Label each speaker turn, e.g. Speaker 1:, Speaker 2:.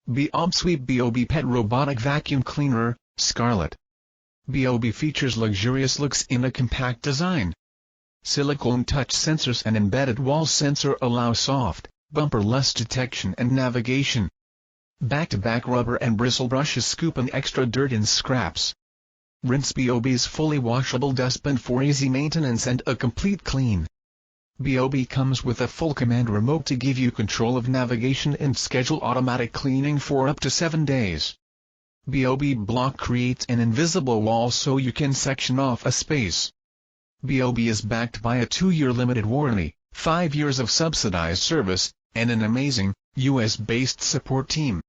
Speaker 1: bObsweep bObi Pet Robotic Vacuum Cleaner, Scarlet. bObi features luxurious looks in a compact design. Silicone touch sensors and embedded wall sensor allow soft, bumper-less detection and navigation. Back-to-back rubber and bristle brushes scoop in extra dirt and scraps. Rinse bObi's fully washable dustbin for easy maintenance and a complete clean. bObi comes with a FullCommand remote to give you control of navigation and schedule automatic cleaning for up to 7 days. bObi block creates an invisible wall so you can section off a space. bObi is backed by a 2-year limited warranty, 5 years of subsidized service, and an amazing, US-based support team.